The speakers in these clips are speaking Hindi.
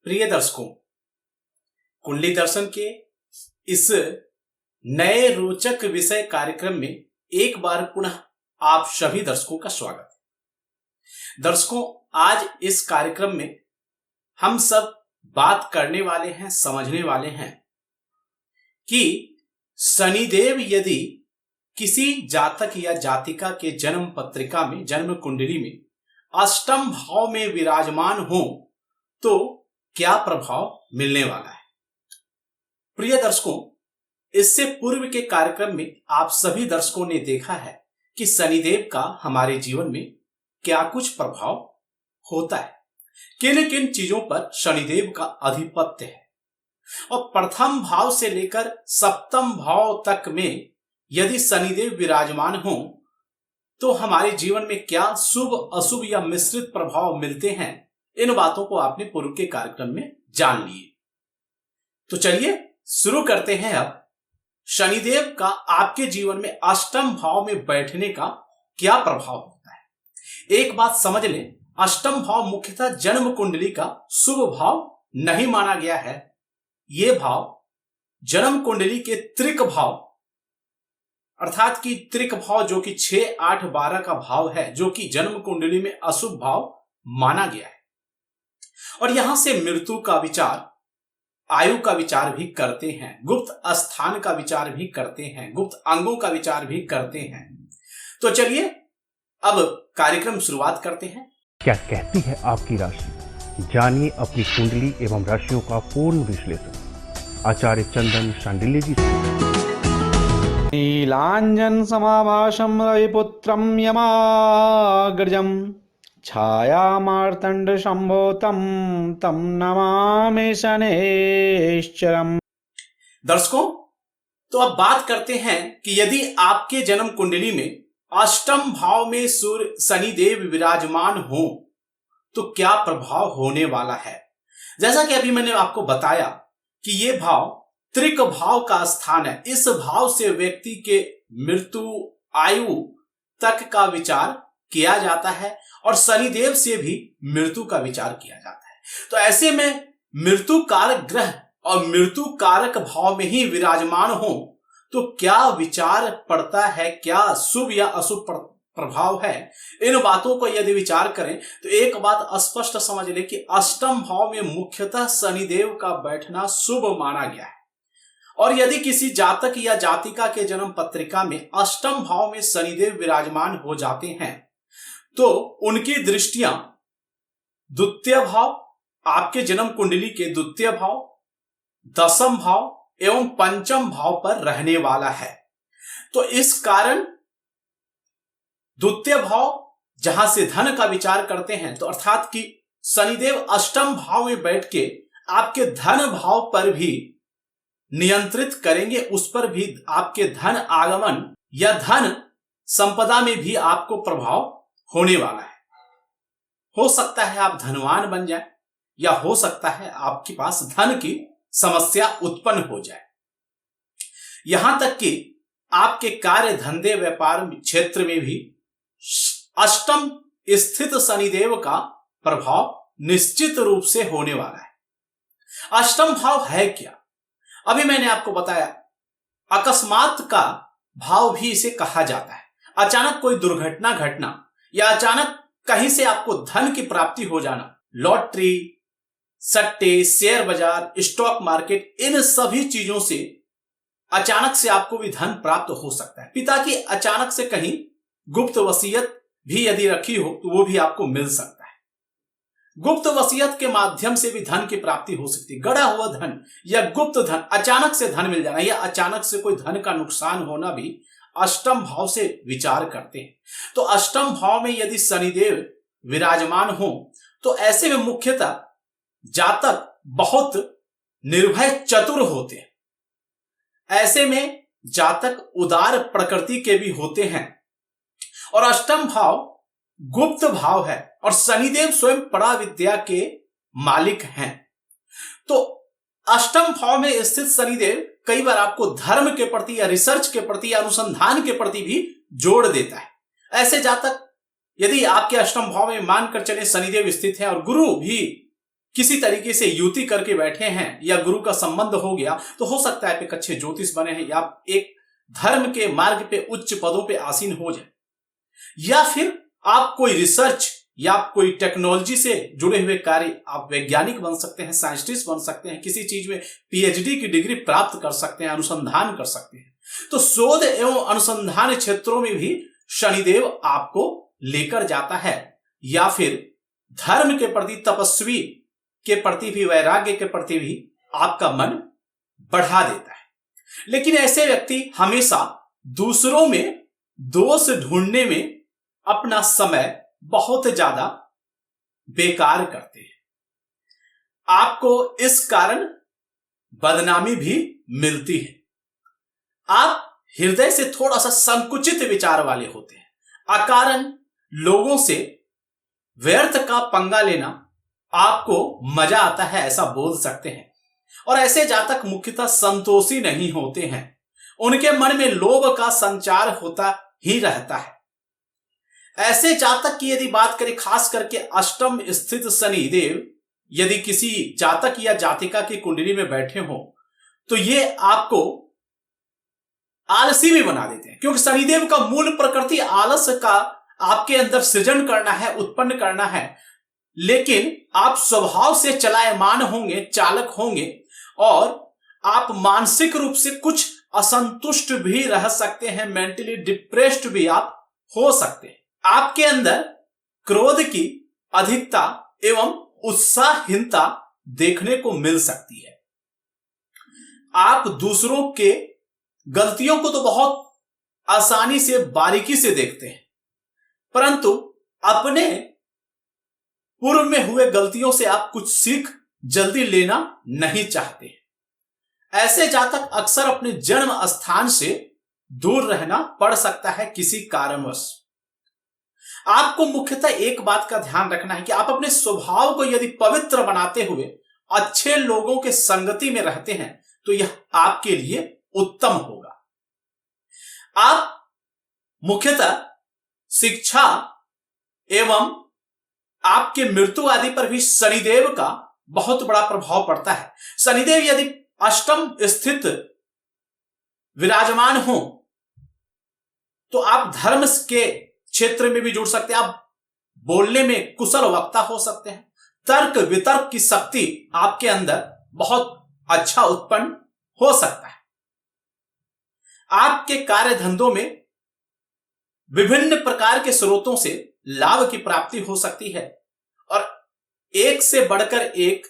प्रिय दर्शकों, कुंडली दर्शन के इस नए रोचक विषय कार्यक्रम में एक बार पुनः आप सभी दर्शकों का स्वागत है। दर्शकों, आज इस कार्यक्रम में हम सब बात करने वाले हैं, समझने वाले हैं कि शनिदेव यदि किसी जातक या जातिका के जन्म पत्रिका में, जन्म कुंडली में अष्टम भाव में विराजमान हो तो क्या प्रभाव मिलने वाला है। प्रिय दर्शकों, इससे पूर्व के कार्यक्रम में आप सभी दर्शकों ने देखा है कि शनिदेव का हमारे जीवन में क्या कुछ प्रभाव होता है, किन किन चीजों पर शनिदेव का आधिपत्य है और प्रथम भाव से लेकर सप्तम भाव तक में यदि शनिदेव विराजमान हो तो हमारे जीवन में क्या शुभ अशुभ या मिश्रित प्रभाव मिलते हैं। इन बातों को आपने पूर्व के कार्यक्रम में जान लिए। तो चलिए शुरू करते हैं। अब शनिदेव का आपके जीवन में अष्टम भाव में बैठने का क्या प्रभाव होता है। एक बात समझ लें, अष्टम भाव मुख्यतः जन्म कुंडली का शुभ भाव नहीं माना गया है। यह भाव जन्म कुंडली के त्रिक भाव अर्थात कि त्रिक भाव जो कि 6, 8, 12 का भाव है, जो कि जन्म कुंडली में अशुभ भाव माना गया है। और यहां से मृत्यु का विचार, आयु का विचार भी करते हैं, गुप्त स्थान का विचार भी करते हैं, गुप्त अंगों का विचार भी करते हैं। तो चलिए अब कार्यक्रम शुरुआत करते हैं। क्या कहती है आपकी राशि, जानिए अपनी कुंडली एवं राशियों का पूर्ण विश्लेषण आचार्य चंदन शांडिल्य जी से। नीलांजन समाभाषं रविपुत्रं यमाग्रजं छाया मार्तंड संभोतम तम नमामि शनैश्चरम्। दर्शकों, तो अब बात करते हैं कि यदि आपके जन्म कुंडली में अष्टम भाव में सूर्य शनिदेव विराजमान हो तो क्या प्रभाव होने वाला है। जैसा कि अभी मैंने आपको बताया कि यह भाव त्रिक भाव का स्थान है। इस भाव से व्यक्ति के मृत्यु, आयु तक का विचार किया जाता है और शनिदेव से भी मृत्यु का विचार किया जाता है। तो ऐसे में मृत्यु कारक ग्रह और मृत्यु कारक भाव में ही विराजमान हो तो क्या विचार पड़ता है, क्या शुभ या अशुभ प्रभाव है। इन बातों को यदि विचार करें तो एक बात स्पष्ट समझ लें कि अष्टम भाव में मुख्यतः शनिदेव का बैठना शुभ माना गया है। और यदि किसी जातक या जातिका के जन्म पत्रिका में अष्टम भाव में शनिदेव विराजमान हो जाते हैं तो उनकी दृष्टियां द्वितीय भाव, आपके जन्म कुंडली के द्वितीय भाव, दशम भाव एवं पंचम भाव पर रहने वाला है। तो इस कारण द्वितीय भाव जहां से धन का विचार करते हैं, तो अर्थात कि शनिदेव अष्टम भाव में बैठ के आपके धन भाव पर भी नियंत्रित करेंगे, उस पर भी आपके धन आगमन या धन संपदा में भी आपको प्रभाव होने वाला है। हो सकता है आप धनवान बन जाए या हो सकता है आपके पास धन की समस्या उत्पन्न हो जाए। यहां तक कि आपके कार्य, धंधे, व्यापार क्षेत्र में भी अष्टम स्थित शनिदेव का प्रभाव निश्चित रूप से होने वाला है। अष्टम भाव है क्या? अभी मैंने आपको बताया, अकस्मात का भाव भी इसे कहा जाता है। अचानक कोई दुर्घटना घटना या अचानक कहीं से आपको धन की प्राप्ति हो जाना, लॉटरी, सट्टे, शेयर बाजार, स्टॉक मार्केट, इन सभी चीजों से अचानक से आपको भी धन प्राप्त हो सकता है। पिता की अचानक से कहीं गुप्त वसीयत भी यदि रखी हो तो वो भी आपको मिल सकता है। गुप्त वसीयत के माध्यम से भी धन की प्राप्ति हो सकती है। गड़ा हुआ धन या गुप्त धन, अचानक से धन मिल जाना या अचानक से कोई धन का नुकसान होना भी अष्टम भाव से विचार करते हैं। तो अष्टम भाव में यदि शनिदेव विराजमान हो तो ऐसे में मुख्यतः जातक बहुत निर्भय चतुर होते हैं। ऐसे में जातक उदार प्रकृति के भी होते हैं और अष्टम भाव गुप्त भाव है और शनिदेव स्वयं परा विद्या के मालिक हैं। तो अष्टम भाव में स्थित शनिदेव कई बार आपको धर्म के प्रति या रिसर्च के प्रति या अनुसंधान के प्रति भी जोड़ देता है। ऐसे जातक यदि आपके अष्टम भाव में मानकर चले शनिदेव स्थित है और गुरु भी किसी तरीके से युति करके बैठे हैं या गुरु का संबंध हो गया, तो हो सकता है आप एक अच्छे ज्योतिष बने हैं या एक धर्म के मार्ग पे उच्च पदों पे आसीन हो जाए, या फिर आप कोई रिसर्च या आप कोई टेक्नोलॉजी से जुड़े हुए कार्य, आप वैज्ञानिक बन सकते हैं, साइंटिस्ट बन सकते हैं, किसी चीज में पीएचडी की डिग्री प्राप्त कर सकते हैं, अनुसंधान कर सकते हैं। तो शोध एवं अनुसंधान क्षेत्रों में भी शनिदेव आपको लेकर जाता है, या फिर धर्म के प्रति, तपस्वी के प्रति भी, वैराग्य के प्रति भी आपका मन बढ़ा देता है। लेकिन ऐसे व्यक्ति हमेशा दूसरों में दोष ढूंढने में अपना समय बहुत ज्यादा बेकार करते हैं। आपको इस कारण बदनामी भी मिलती है। आप हृदय से थोड़ा सा संकुचित विचार वाले होते हैं। अकारण लोगों से व्यर्थ का पंगा लेना आपको मजा आता है, ऐसा बोल सकते हैं। और ऐसे जातक मुख्यतः संतोषी नहीं होते हैं, उनके मन में लोभ का संचार होता ही रहता है। ऐसे जातक की यदि बात करें, खास करके अष्टम स्थित शनिदेव यदि किसी जातक या जातिका की कुंडली में बैठे हो, तो ये आपको आलसी भी बना देते हैं, क्योंकि शनिदेव का मूल प्रकृति आलस का आपके अंदर सृजन करना है, उत्पन्न करना है। लेकिन आप स्वभाव से चलायमान होंगे, चालक होंगे, और आप मानसिक रूप से कुछ असंतुष्ट भी रह सकते हैं, मेंटली डिप्रेस्ड भी आप हो सकते हैं। आपके अंदर क्रोध की अधिकता एवं उत्साहहीनता देखने को मिल सकती है। आप दूसरों के गलतियों को तो बहुत आसानी से, बारीकी से देखते हैं, परंतु अपने पूर्व में हुए गलतियों से आप कुछ सीख जल्दी लेना नहीं चाहते। ऐसे जातक अक्सर अपने जन्म स्थान से दूर रहना पड़ सकता है किसी कारणवश। आपको मुख्यतः एक बात का ध्यान रखना है कि आप अपने स्वभाव को यदि पवित्र बनाते हुए अच्छे लोगों के संगति में रहते हैं, तो यह आपके लिए उत्तम होगा। आप मुख्यतः शिक्षा एवं आपके मृत्यु आदि पर भी शनिदेव का बहुत बड़ा प्रभाव पड़ता है। शनिदेव यदि अष्टम स्थित विराजमान हो, तो आप धर्म के क्षेत्र में भी जुड़ सकते हैं, आप बोलने में कुशल वक्ता हो सकते हैं, तर्क वितर्क की शक्ति आपके अंदर बहुत अच्छा उत्पन्न हो सकता है। आपके कार्य धंधों में विभिन्न प्रकार के स्रोतों से लाभ की प्राप्ति हो सकती है, और एक से बढ़कर एक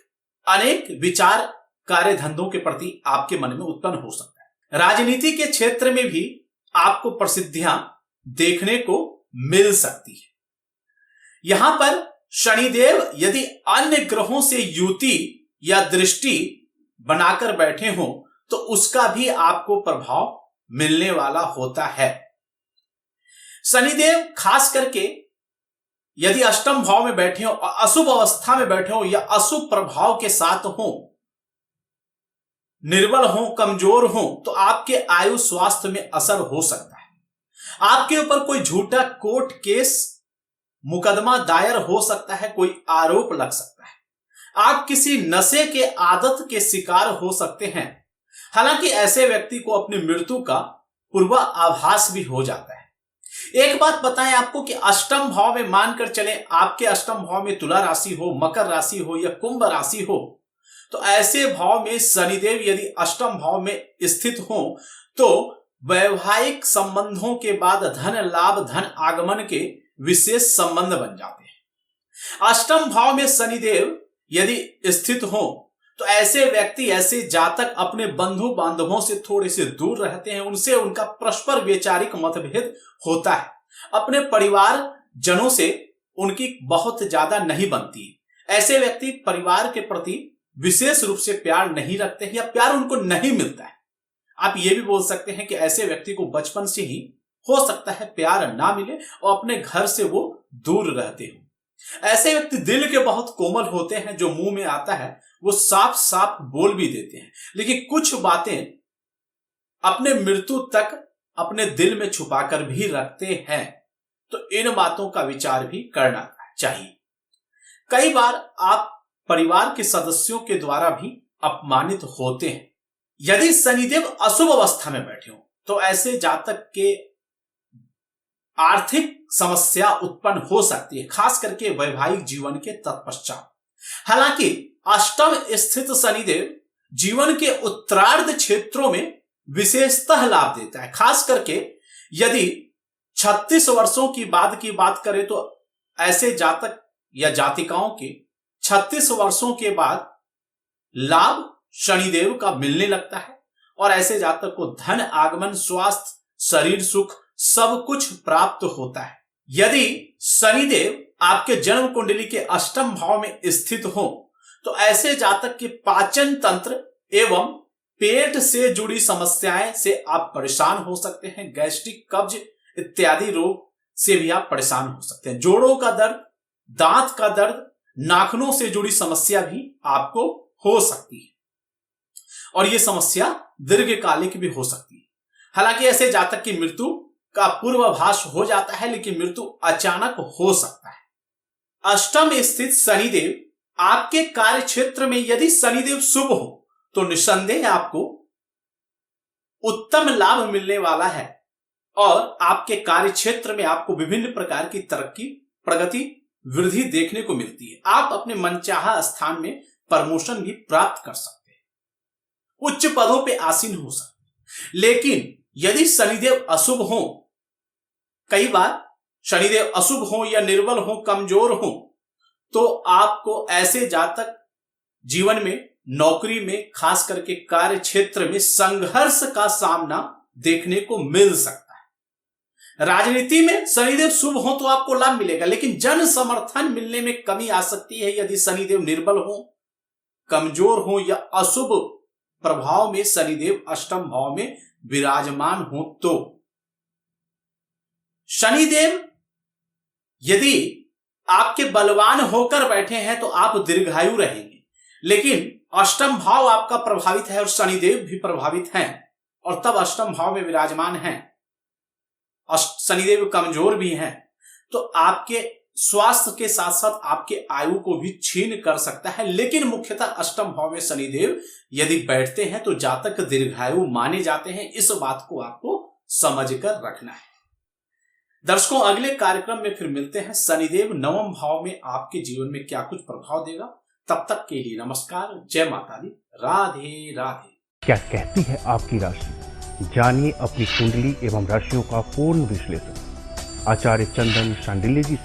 अनेक विचार कार्य धंधों के प्रति आपके मन में उत्पन्न हो सकता है। राजनीति के क्षेत्र में भी आपको प्रसिद्धियां देखने को मिल सकती है। यहां पर शनिदेव यदि अन्य ग्रहों से युति या दृष्टि बनाकर बैठे हो, तो उसका भी आपको प्रभाव मिलने वाला होता है। शनिदेव खास करके यदि अष्टम भाव में बैठे हो, अशुभ अवस्था में बैठे हो, या अशुभ प्रभाव के साथ हो, निर्बल हो, कमजोर हो, तो आपके आयु स्वास्थ्य में असर हो सकता है। आपके ऊपर कोई झूठा कोर्ट केस मुकदमा दायर हो सकता है, कोई आरोप लग सकता है। आप किसी नशे के आदत के शिकार हो सकते हैं। हालांकि ऐसे व्यक्ति को अपनी मृत्यु का पूर्वाभास भी हो जाता है। एक बात बताएं आपको कि अष्टम भाव में मानकर चले, आपके अष्टम भाव में तुला राशि हो, मकर राशि हो या कुंभ राशि हो, तो ऐसे भाव में शनिदेव यदि अष्टम भाव में स्थित हो, तो वैवाहिक संबंधों के बाद धन लाभ, धन आगमन के विशेष संबंध बन जाते हैं। अष्टम भाव में शनिदेव यदि स्थित हो, तो ऐसे व्यक्ति, ऐसे जातक अपने बंधु बांधवों से थोड़े से दूर रहते हैं, उनसे उनका परस्पर वैचारिक मतभेद होता है। अपने परिवार जनों से उनकी बहुत ज्यादा नहीं बनती। ऐसे व्यक्ति परिवार के प्रति विशेष रूप से प्यार नहीं रखते हैं, या प्यार उनको नहीं मिलता है। आप ये भी बोल सकते हैं कि ऐसे व्यक्ति को बचपन से ही हो सकता है प्यार ना मिले और अपने घर से वो दूर रहते हो। ऐसे व्यक्ति दिल के बहुत कोमल होते हैं, जो मुंह में आता है वो साफ साफ बोल भी देते हैं, लेकिन कुछ बातें अपने मृत्यु तक अपने दिल में छुपाकर भी रखते हैं। तो इन बातों का विचार भी करना चाहिए। कई बार आप परिवार के सदस्यों के द्वारा भी अपमानित होते हैं। यदि शनिदेव अशुभ अवस्था में बैठे हो तो ऐसे जातक के आर्थिक समस्या उत्पन्न हो सकती है, खास करके वैवाहिक जीवन के तत्पश्चात। हालांकि अष्टम स्थित शनिदेव जीवन के उत्तरार्ध क्षेत्रों में विशेषतः लाभ देता है। खास करके यदि 36 वर्षों की बात करें तो ऐसे जातक या जातिकाओं के 36 वर्षों के बाद लाभ शनिदेव का मिलने लगता है और ऐसे जातक को धन आगमन, स्वास्थ्य, शरीर सुख सब कुछ प्राप्त होता है। यदि शनिदेव आपके जन्म कुंडली के अष्टम भाव में स्थित हो तो ऐसे जातक के पाचन तंत्र एवं पेट से जुड़ी समस्याएं से आप परेशान हो सकते हैं। गैस्ट्रिक, कब्ज इत्यादि रोग से भी आप परेशान हो सकते हैं। जोड़ों का दर्द, दांत का दर्द, नाखूनों से जुड़ी समस्या भी आपको हो सकती है और यह समस्या दीर्घकालिक भी हो सकती है। हालांकि ऐसे जातक की मृत्यु का पूर्वाभास हो जाता है, लेकिन मृत्यु अचानक हो सकता है। अष्टम स्थित शनिदेव आपके कार्य क्षेत्र में यदि शनिदेव शुभ हो तो निस्संदेह आपको उत्तम लाभ मिलने वाला है और आपके कार्य क्षेत्र में आपको विभिन्न प्रकार की तरक्की, प्रगति, वृद्धि देखने को मिलती है। आप अपने मनचाहा स्थान में प्रमोशन भी प्राप्त कर सकते हैं, उच्च पदों पे आसीन हो सकते हैं। लेकिन यदि शनिदेव अशुभ हो, कई बार शनिदेव अशुभ हो या निर्बल हो, कमजोर हो, तो आपको ऐसे जातक जीवन में, नौकरी में, खास करके कार्य क्षेत्र में संघर्ष का सामना देखने को मिल सकता है। राजनीति में शनिदेव शुभ हो तो आपको लाभ मिलेगा, लेकिन जन समर्थन मिलने में कमी आ सकती है यदि शनिदेव निर्बल हो, कमजोर हो या अशुभ प्रभाव में शनिदेव अष्टम भाव में विराजमान हो तो। शनिदेव यदि आपके बलवान होकर बैठे हैं तो आप दीर्घायु रहेंगे, लेकिन अष्टम भाव आपका प्रभावित है और शनिदेव भी प्रभावित हैं और तब अष्टम भाव में विराजमान हैं, शनिदेव कमजोर भी हैं, तो आपके स्वास्थ्य के साथ साथ आपके आयु को भी छीन कर सकता है। लेकिन मुख्यतः अष्टम भाव में शनिदेव यदि बैठते हैं तो जातक दीर्घायु माने जाते हैं। इस बात को आपको समझकर रखना है। दर्शकों, अगले कार्यक्रम में फिर मिलते हैं। शनिदेव नवम भाव में आपके जीवन में क्या कुछ प्रभाव देगा। तब तक के लिए नमस्कार, जय माता दी, राधे राधे। क्या कहती है आपकी राशि, जानिए अपनी कुंडली एवं राशियों का पूर्ण विश्लेषण आचार्य चंदन शांडिल्य जी से।